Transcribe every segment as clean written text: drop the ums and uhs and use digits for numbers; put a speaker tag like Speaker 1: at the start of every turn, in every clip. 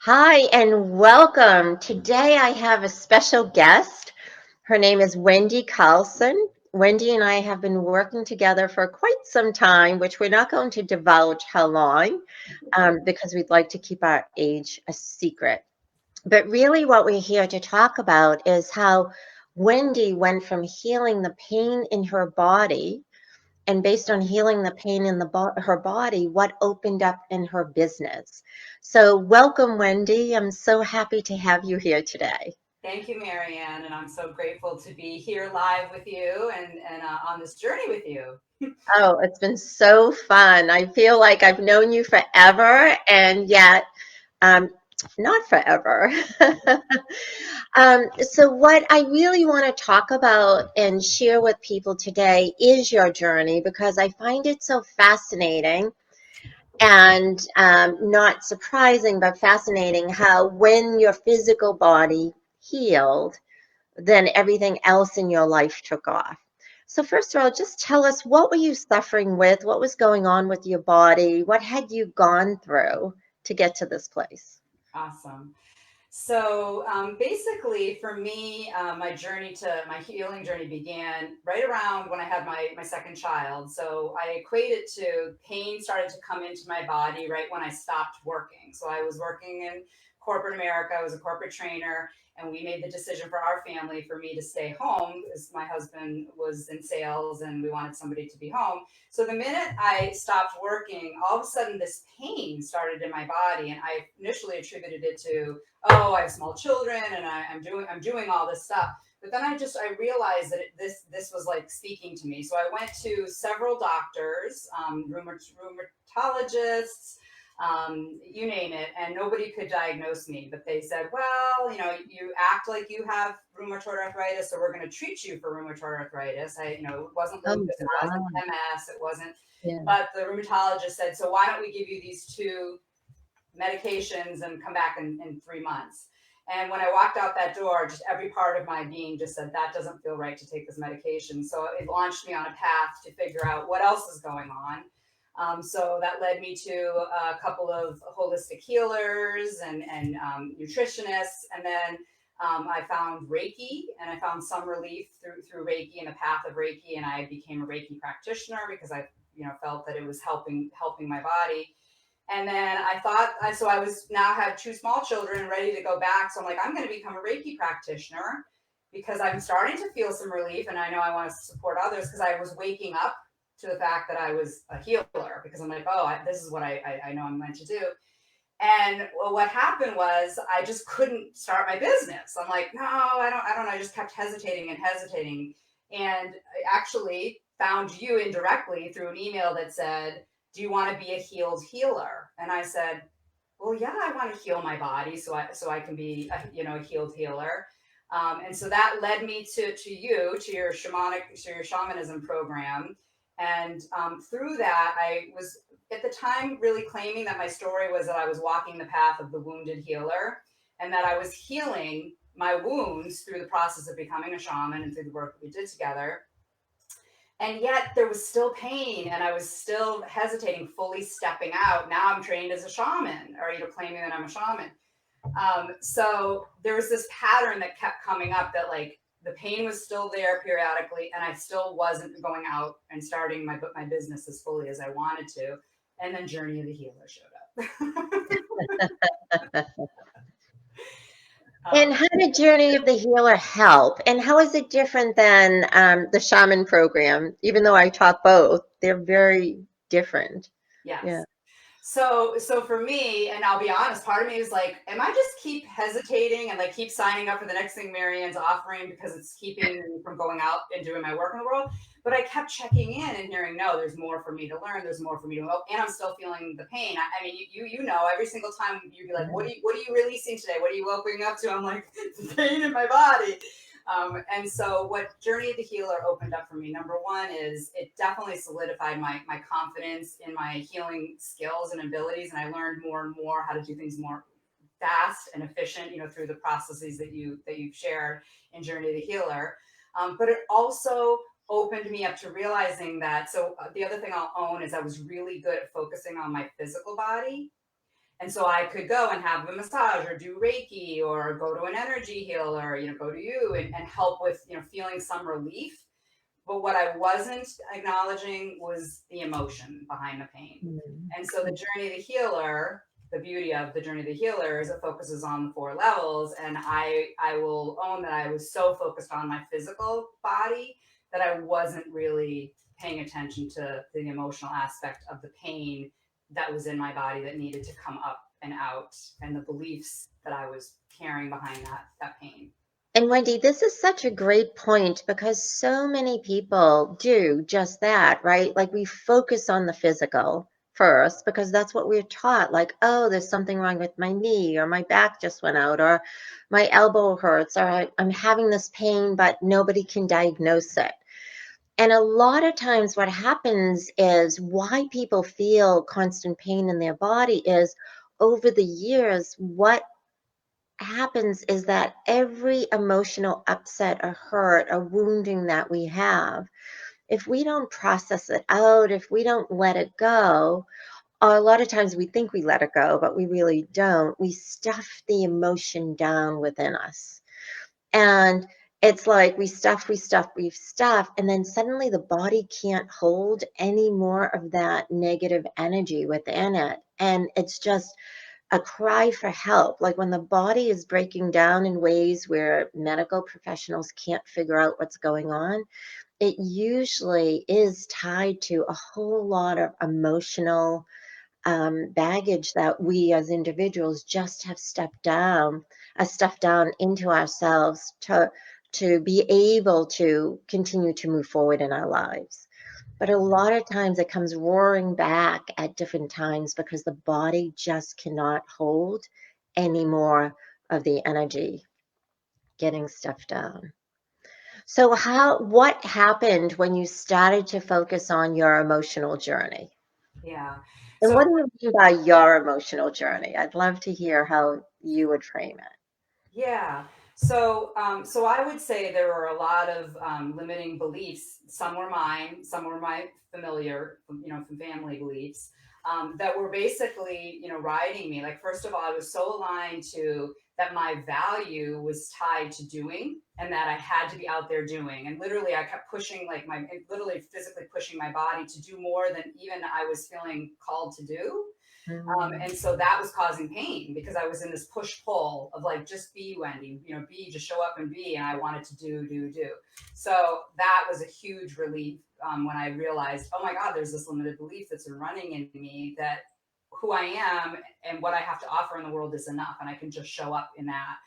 Speaker 1: Hi and welcome. Today I have a special guest. Her name is Wendy Carlson. Wendy and I have been working together for quite some time, which we're not going to divulge how long, because we'd like to keep our age a secret. But really, what we're here to talk about is how Wendy went from healing the pain in her body, and based on healing the pain in her body, what opened up in her business. So, welcome, Wendy. I'm so happy to have you here today.
Speaker 2: Thank you, Marianne, and I'm so grateful to be here live with you and on this journey with you.
Speaker 1: Oh, it's been so fun. I feel like I've known you forever, and yet um, not forever. So, what I really want to talk about and share with people today is your journey because I find it so fascinating and not surprising, but fascinating how when your physical body healed, then everything else in your life took off. So, first of all, just tell us what were you suffering with? What was going on with your body? What had you gone through to get to this place?
Speaker 2: Awesome. So basically, for me, my healing journey began right around when I had my second child. So I equate it to pain started to come into my body right when I stopped working. So I was working in corporate America. I was a corporate trainer, and we made the decision for our family for me to stay home because my husband was in sales and we wanted somebody to be home. So the minute I stopped working, all of a sudden this pain started in my body, and I initially attributed it to, oh, I have small children and I'm doing all this stuff. But then I realized that this was like speaking to me. So I went to several doctors, rheumatologists, you name it, and nobody could diagnose me. But they said, well, you act like you have rheumatoid arthritis, so we're going to treat you for rheumatoid arthritis. It wasn't
Speaker 1: Oh,
Speaker 2: lupus, it wasn't
Speaker 1: wow.
Speaker 2: MS, it wasn't.
Speaker 1: Yeah.
Speaker 2: But the rheumatologist said, so why don't we give you these two medications and come back in 3 months. And when I walked out that door, just every part of my being just said, that doesn't feel right to take this medication. So it launched me on a path to figure out what else is going on. So that led me to a couple of holistic healers and nutritionists. And then I found Reiki, and I found some relief through Reiki and the path of Reiki. And I became a Reiki practitioner because I felt that it was helping my body. And then I thought, so I was now had two small children ready to go back. So I'm like, I'm going to become a Reiki practitioner because I'm starting to feel some relief. And I know I want to support others because I was waking up to the fact that I was a healer because I'm like, oh, this is what I know I'm meant to do. And what happened was I just couldn't start my business. I'm like, no, I don't know. I just kept hesitating and hesitating. And I actually found you indirectly through an email that said, do you want to be a healed healer? And I said, well, yeah, I want to heal my body so I can be a healed healer. And so that led me to your shamanism program. And through that, I was at the time really claiming that my story was that I was walking the path of the wounded healer and that I was healing my wounds through the process of becoming a shaman and through the work that we did together. And yet there was still pain and I was still hesitating, fully stepping out. Now I'm trained as a shaman, or claiming that I'm a shaman. So there was this pattern that kept coming up that like the pain was still there periodically, and I still wasn't going out and starting my business as fully as I wanted to. And then Journey of the Healer showed up.
Speaker 1: And
Speaker 2: um,
Speaker 1: how did Journey of the Healer help? And how is it different than the shaman program? Even though I taught both, they're very different. Yeah.
Speaker 2: yes. So for me, and I'll be honest, part of me is like, am I just keep hesitating and like keep signing up for the next thing Marianne's offering because it's keeping me from going out and doing my work in the world? But I kept checking in and hearing, no, there's more for me to learn. There's more for me to know, and I'm still feeling the pain. I mean, you know, every single time you'd be like, what are you releasing today? What are you opening up to? I'm like, the pain in my body. And so, what Journey of the Healer opened up for me, number one, is it definitely solidified my confidence in my healing skills and abilities. And I learned more and more how to do things more fast and efficient, through the processes that you've shared in Journey of the Healer. But it also opened me up to realizing that. So the other thing I'll own is I was really good at focusing on my physical body, And so I could go and have a massage or do Reiki or go to an energy healer, go to you and help with, feeling some relief. But what I wasn't acknowledging was the emotion behind the pain.
Speaker 1: Mm.
Speaker 2: And so the journey of the healer, the beauty of the journey of the healer is it focuses on the 4 levels. And I will own that I was so focused on my physical body that I wasn't really paying attention to the emotional aspect of the pain that was in my body that needed to come up and out, and the beliefs that I was carrying behind that pain.
Speaker 1: And Wendy, this is such a great point because so many people do just that, right? Like we focus on the physical first because that's what we're taught. Like, oh, there's something wrong with my knee, or my back just went out, or my elbow hurts, or I'm having this pain, but nobody can diagnose it. And a lot of times, what happens is why people feel constant pain in their body is over the years, what happens is that every emotional upset or hurt or wounding that we have, if we don't process it out, if we don't let it go, a lot of times we think we let it go, but we really don't. We stuff the emotion down within us. And it's like we stuff, and then suddenly the body can't hold any more of that negative energy within it. And it's just a cry for help. Like when the body is breaking down in ways where medical professionals can't figure out what's going on, it usually is tied to a whole lot of emotional baggage that we as individuals just have stuffed down into ourselves to be able to continue to move forward in our lives. But a lot of times it comes roaring back at different times because the body just cannot hold any more of the energy getting stuffed down. So what happened when you started to focus on your emotional journey?
Speaker 2: Yeah.
Speaker 1: And
Speaker 2: So
Speaker 1: what do you mean by your emotional journey? I'd love to hear how you would frame it.
Speaker 2: yeah. So I would say there were a lot of limiting beliefs. Some were mine, some were my familiar, from family beliefs that were basically, riding me. Like, first of all, I was so aligned to that my value was tied to doing, and that I had to be out there doing. And literally, I kept pushing, like literally physically pushing my body to do more than even I was feeling called to do.
Speaker 1: Mm.
Speaker 2: And so that was causing pain because I was in this push pull of like, just be Wendy, be, just show up and be. And I wanted to do. So that was a huge relief when I realized, oh my God, there's this limited belief that's been running in me that who I am and what I have to offer in the world is enough. And I can just show up in that.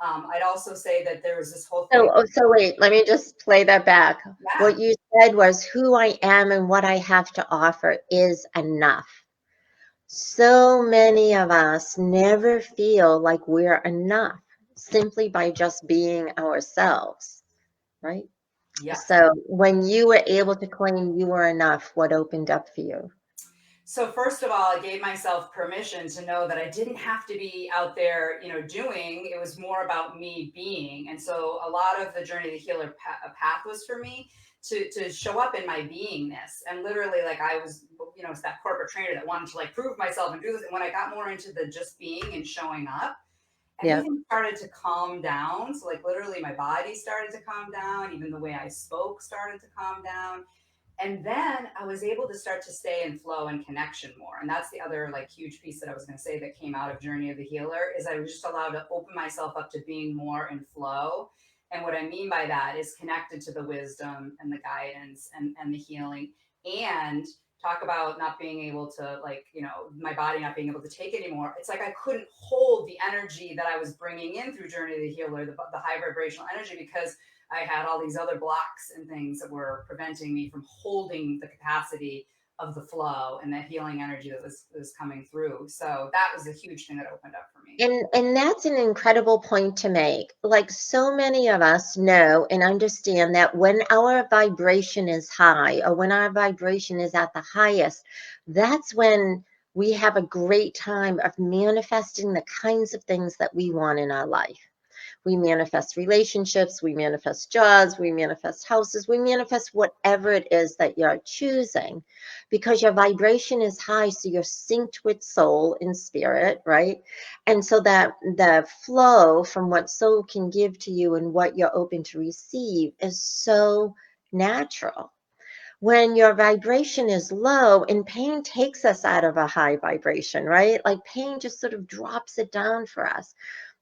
Speaker 2: I'd also say that there was this whole thing.
Speaker 1: So wait, let me just play that back.
Speaker 2: Yeah.
Speaker 1: What you said was who I am and what I have to offer is enough. So many of us never feel like we're enough simply by just being ourselves, right?
Speaker 2: Yes.
Speaker 1: So when you were able to claim you were enough, what opened up for you?
Speaker 2: So first of all, I gave myself permission to know that I didn't have to be out there, doing. It was more about me being. And so a lot of the journey of the healer path was for me to show up in my beingness. And literally, like, I was, it's that corporate trainer that wanted to like prove myself and do this. And when I got more into the just being and showing up,
Speaker 1: Yeah.
Speaker 2: everything started to calm down. So like literally my body started to calm down. Even the way I spoke started to calm down. And then I was able to start to stay in flow and connection more. And that's the other like huge piece that I was going to say that came out of Journey of the Healer is I was just allowed to open myself up to being more in flow. And what I mean by that is connected to the wisdom and the guidance and the healing, and talk about not being able to, like, my body not being able to take anymore. It's like I couldn't hold the energy that I was bringing in through Journey of the Healer, the high vibrational energy, because I had all these other blocks and things that were preventing me from holding the capacity of the flow and that healing energy that was coming through. So that was a huge thing that opened up for me.
Speaker 1: And that's an incredible point to make. Like so many of us know and understand that when our vibration is high or when our vibration is at the highest, that's when we have a great time of manifesting the kinds of things that we want in our life. We manifest relationships, we manifest jobs, we manifest houses, we manifest whatever it is that you're choosing because your vibration is high. So you're synced with soul and spirit, right? And so that the flow from what soul can give to you and what you're open to receive is so natural. When your vibration is low, and pain takes us out of a high vibration, right? Like pain just sort of drops it down for us.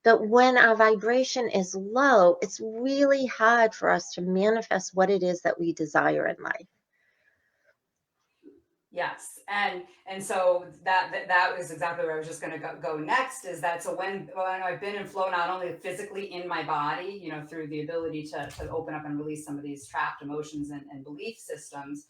Speaker 1: But when our vibration is low, it's really hard for us to manifest what it is that we desire in life.
Speaker 2: Yes, and so that is exactly where I was just going to go next. Is that so when I've been in flow, not only physically in my body, through the ability to open up and release some of these trapped emotions and belief systems,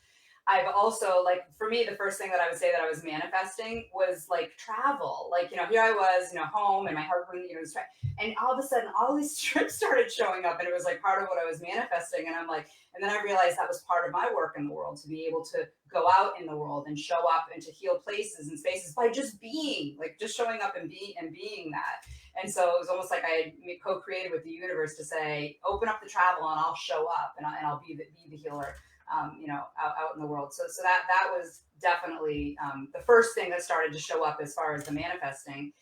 Speaker 2: I've also, like, for me, the first thing that I would say that I was manifesting was like travel. Like, here I was, home, and my husband, was and all of a sudden all these trips started showing up, and it was like part of what I was manifesting. And I'm like, and then I realized that was part of my work in the world, to be able to go out in the world and show up and to heal places and spaces by just being, like, just showing up and being that. And so it was almost like I had co-created with the universe to say, open up the travel and I'll show up, and I'll be the healer, out in the world. So that was definitely the first thing that started to show up as far as the manifesting.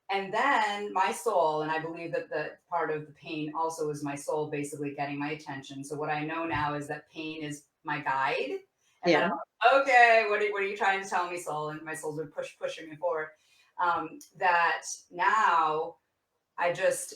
Speaker 2: And then my soul, and I believe that the part of the pain also is my soul basically getting my attention. So what I know now is that pain is my guide. And then
Speaker 1: Yeah.
Speaker 2: I'm like, okay, what are you trying to tell me, soul? And my soul's been pushing me forward. That now I just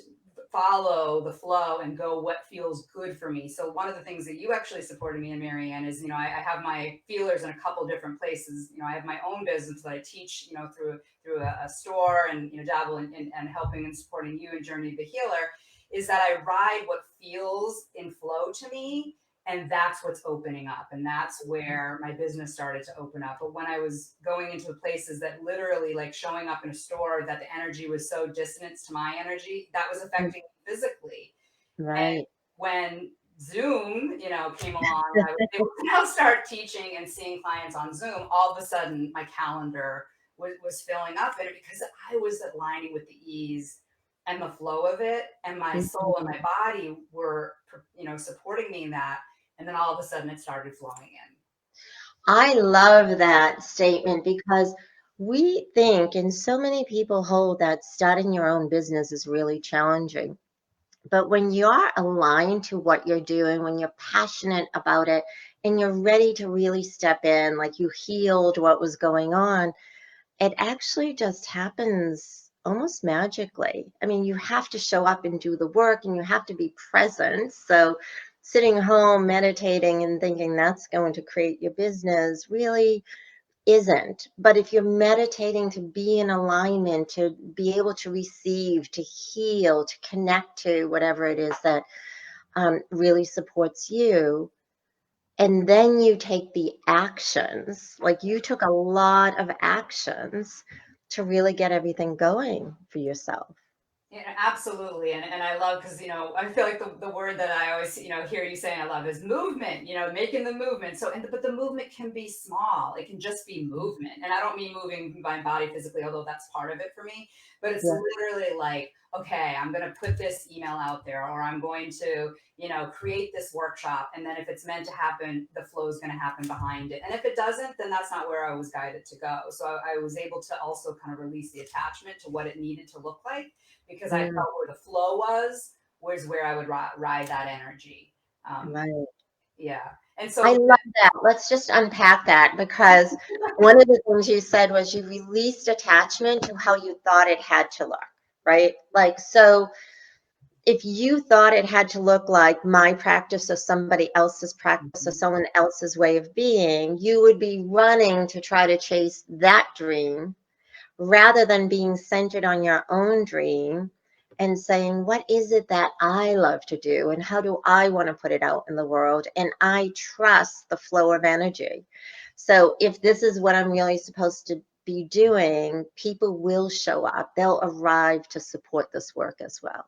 Speaker 2: follow the flow and go what feels good for me. So one of the things that you actually supported me in, Marianne, is, I have my feelers in a couple different places. I have my own business that I teach, through a store, and, dabble in helping and supporting you in Journey to the Healer. Is that I ride what feels in flow to me, and that's what's opening up, and that's where my business started to open up. But when I was going into places that literally, like showing up in a store, that the energy was so dissonant to my energy, that was affecting me physically. And
Speaker 1: Right.
Speaker 2: when Zoom, came along, and I was able to now start teaching and seeing clients on Zoom, all of a sudden my calendar was filling up, and because I was aligning with the ease and the flow of it, and my soul and
Speaker 1: Mhm.
Speaker 2: my body were, supporting me in that. And then all of a sudden it started flowing in.
Speaker 1: I love that statement because we think, and so many people hold that starting your own business is really challenging. But when you're aligned to what you're doing, when you're passionate about it, and you're ready to really step in, like you healed what was going on, it actually just happens almost magically. I mean, you have to show up and do the work and you have to be present. So, sitting home, meditating, and thinking that's going to create your business really isn't. But if you're meditating to be in alignment, to be able to receive, to heal, to connect to whatever it is that really supports you, and then you take the actions, like you took a lot of actions to really get everything going for yourself.
Speaker 2: Yeah, absolutely. And I love, because, I feel like the word that I always, hear you saying I love is movement, making the movement. So, but the movement can be small. It can just be movement. And I don't mean moving my body physically, although that's part of it for me, but it's
Speaker 1: Yeah.
Speaker 2: literally like, okay, I'm going to put this email out there, or I'm going to, create this workshop. And then if it's meant to happen, the flow is going to happen behind it. And if it doesn't, then that's not where I was guided to go. So I was able to also kind of release the attachment to what it needed to look like, because I
Speaker 1: Mm,
Speaker 2: felt where the flow was where I would ride that energy. Um,
Speaker 1: right.
Speaker 2: yeah. And
Speaker 1: I
Speaker 2: so,
Speaker 1: love that. Let's just unpack that because one of the things you said was you released attachment to how you thought it had to look, right? Like, so if you thought it had to look like my practice or somebody else's practice or someone else's way of being, you would be running to try to chase that dream rather than being centered on your own dream and saying, what is it that I love to do? And how do I want to put it out in the world? And I trust the flow of energy. So if this is what I'm really supposed to be doing, people will show up. They'll arrive to support this work as well.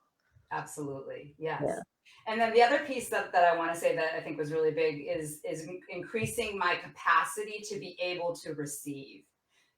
Speaker 2: absolutely,
Speaker 1: Yeah.
Speaker 2: yes. And then the other piece that I want to say that I think was really big is increasing my capacity to be able to receive.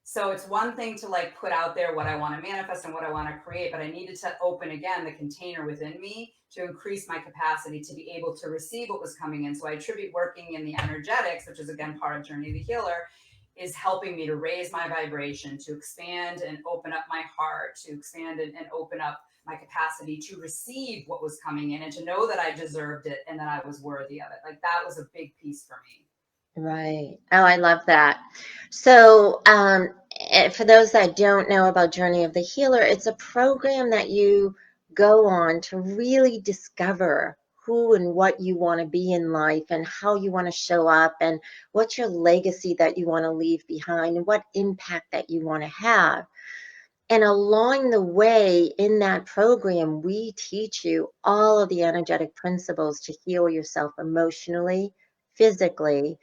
Speaker 2: So it's one thing to like put out there what I want to manifest and what I want to create, but I needed to open again the container within me to increase my capacity to be able to receive what was coming in. So I attribute working in the energetics, which is again part of Journey of the Healer, is helping me to raise my vibration, to expand and open up my heart, to expand and open up my capacity to receive what was coming in and to know that I deserved it and that I was worthy of it. Like that was a big piece for me.
Speaker 1: Right. Oh, I love that. So, for those that don't know about Journey of the Healer, it's a program that you go on to really discover who and what you want to be in life and how you want to show up and what's your legacy that you want to leave behind and what impact that you want to have. And along the way in that program, we teach you all of the energetic principles to heal yourself emotionally, physically,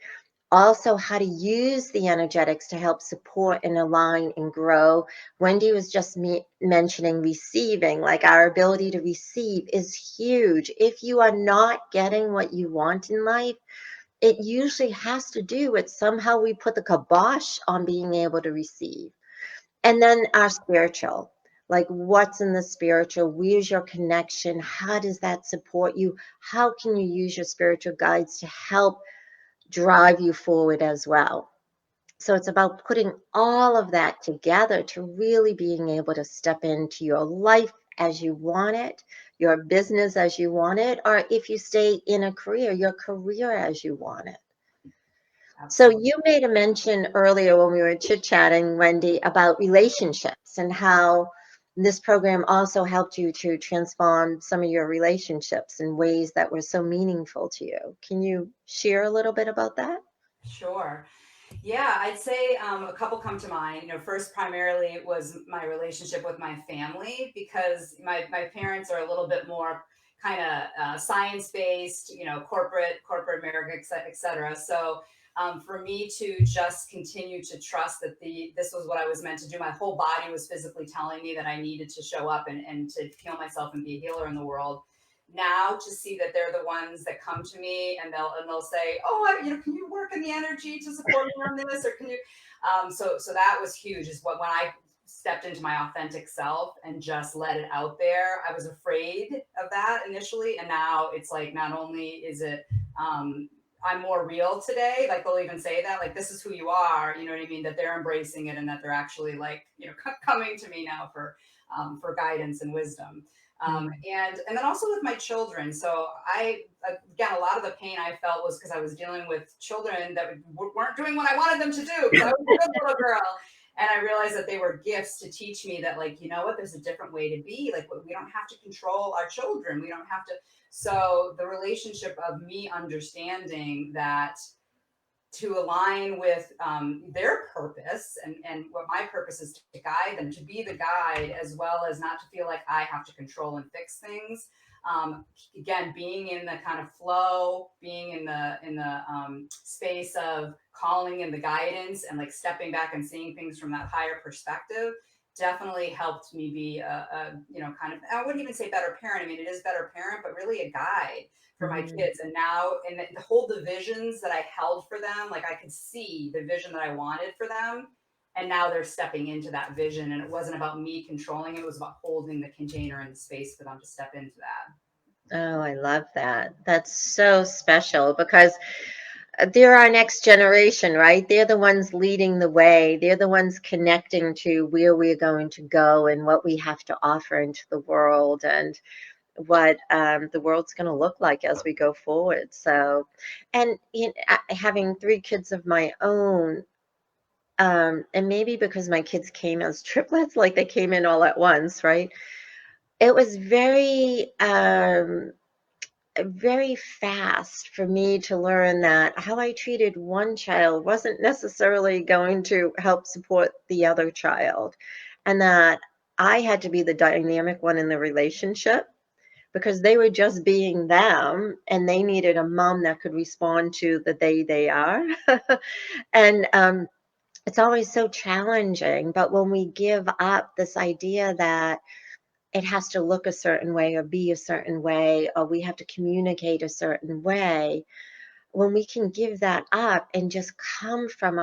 Speaker 1: also how to use the energetics to help support and align and grow. Wendy was just mentioning receiving, like our ability to receive is huge. If you are not getting what you want in life, it usually has to do with somehow we put the kibosh on being able to receive. And then our spiritual, like what's in the spiritual? Where's your connection? How does that support you? How can you use your spiritual guides to help drive you forward as well? So it's about putting all of that together to really being able to step into your life as you want it, your business as you want it, or if you stay in a career, your career as you want it. So
Speaker 2: Absolutely.
Speaker 1: you made a mention earlier when we were chit-chatting, Wendy, about relationships and how this program also helped you to transform some of your relationships in ways that were so meaningful to you. Can you share a little bit about that?
Speaker 2: Sure. Yeah, I'd say a couple come to mind. First, primarily, it was my relationship with my family because my parents are a little bit more kind of science based, corporate America, et cetera. So for me to just continue to trust that this was what I was meant to do, my whole body was physically telling me that I needed to show up and to heal myself and be a healer in the world. Now to see that they're the ones that come to me and they'll say, oh, can you work in the energy to support me on this, or can you? So that was huge. Is what when I stepped into my authentic self and just let it out there. I was afraid of that initially, and now it's like not only is it. I'm more real today. Like they'll even say that, like, this is who you are. You know what I mean? That they're embracing it and that they're actually like, coming to me now for guidance and wisdom.
Speaker 1: Mm.
Speaker 2: And then also with my children. So again, a lot of the pain I felt was because I was dealing with children that weren't doing what I wanted them to do because I was a good little girl. And I realized that they were gifts to teach me that, like, you know what, there's a different way to be. Like, we don't have to control our children. We don't have to. So the relationship of me understanding that to align with their purpose and what my purpose is to guide them, to be the guide, as well as not to feel like I have to control and fix things. Again, being in the kind of flow, being in the space of calling in the guidance and like stepping back and seeing things from that higher perspective definitely helped me be kind of, I wouldn't even say better parent. I mean, it is better parent, but really a guide for my
Speaker 1: Mm.
Speaker 2: kids. And now, and the whole the visions that I held for them, like I could see the vision that I wanted for them. And now they're stepping into that vision. And it wasn't about me controlling it, it was about holding the container and the space for them to step into that.
Speaker 1: Oh, I love that. That's so special because they're our next generation, right? They're the ones leading the way. They're the ones connecting to where we're going to go and what we have to offer into the world and what the world's going to look like as we go forward. So, and having three kids of my own, and maybe because my kids came as triplets, like they came in all at once, right? It was very fast for me to learn that how I treated one child wasn't necessarily going to help support the other child, and that I had to be the dynamic one in the relationship because they were just being them and they needed a mom that could respond to the they are. And it's always so challenging. But when we give up this idea that it has to look a certain way or be a certain way, or we have to communicate a certain way, when we can give that up and just come from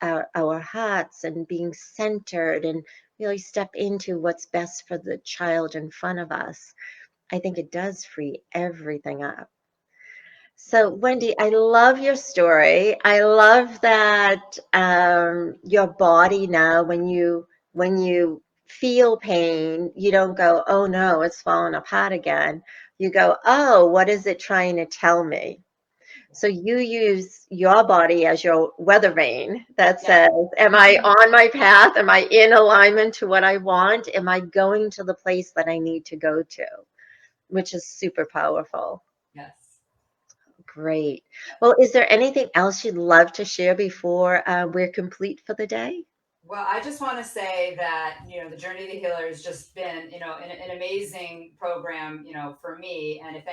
Speaker 1: our hearts and being centered and really step into what's best for the child in front of us, I think it does free everything up. So, Wendy, I love your story. I love that your body now, when you feel pain, you don't go, "Oh no, it's falling apart again." You go, "Oh, what is it trying to tell me?" So you use your body as your weather vane that
Speaker 2: Yeah.
Speaker 1: says, "Am I on my path? Am I in alignment to what I want? Am I going to the place that I need to go to?" Which is super powerful.
Speaker 2: Yes.
Speaker 1: Great. Well, is there anything else you'd love to share before we're complete for the day?
Speaker 2: Well, I just want to say that, the Journey to the Healer has just been, an amazing program, for me. And if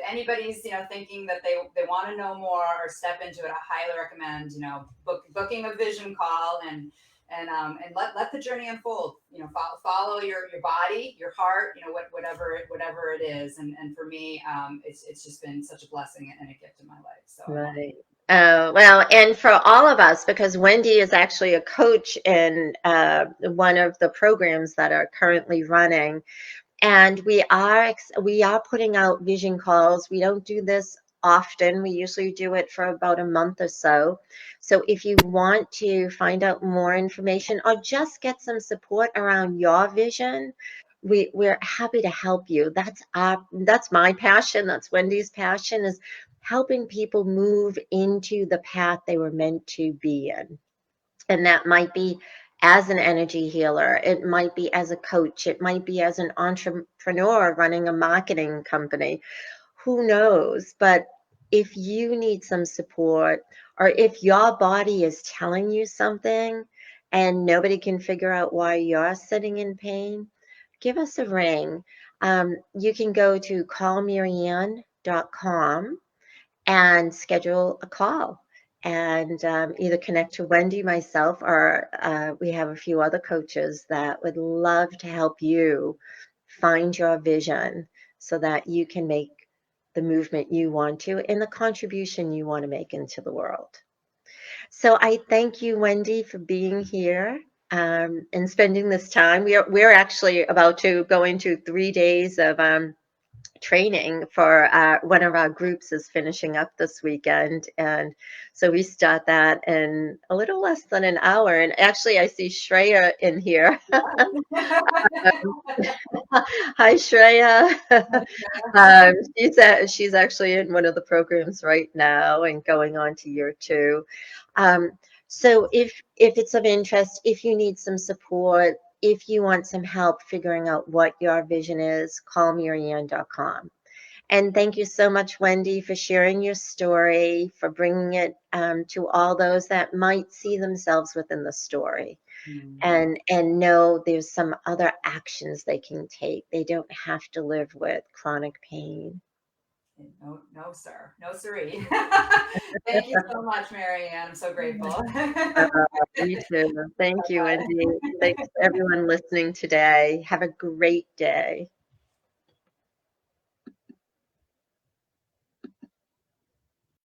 Speaker 2: anybody's, thinking that they want to know more or step into it, I highly recommend, booking a vision call and let the journey unfold. Follow your body, your heart, whatever it is. And for me, it's just been such a blessing and a gift in my life. So I want.
Speaker 1: Right. Well, and for all of us, because Wendy is actually a coach in one of the programs that are currently running. And we are putting out vision calls. We don't do this often. We usually do it for about a month or so. So if you want to find out more information or just get some support around your vision, we're happy to help you. That's my passion. That's Wendy's passion, is helping people move into the path they were meant to be in. And that might be as an energy healer, it might be as a coach, it might be as an entrepreneur running a marketing company. Who knows? But if you need some support, or if your body is telling you something and nobody can figure out why you're sitting in pain, give us a ring. You can go to callmarianne.com and schedule a call and either connect to Wendy, myself, or we have a few other coaches that would love to help you find your vision so that you can make the movement you want to and the contribution you want to make into the world. So I thank you, Wendy, for being here and spending this time. We're actually about to go into 3 days of training for one of our groups is finishing up this weekend. And so we start that in a little less than an hour. And actually, I see Shreya in here. Hi, Shreya. She's actually in one of the programs right now and going on to year two. Um, so if it's of interest, if you need some support, if you want some help figuring out what your vision is, call Marianne.com. And thank you so much, Wendy, for sharing your story, for bringing it to all those that might see themselves within the story
Speaker 2: Hmm.
Speaker 1: and know there's some other actions they can take. They don't have to live with chronic pain.
Speaker 2: No, no, sir. No, siree. Thank you so much, Mary Ann. I'm so grateful.
Speaker 1: Uh, Me too. Thank you, Wendy. Thanks to everyone listening today. Have a great day.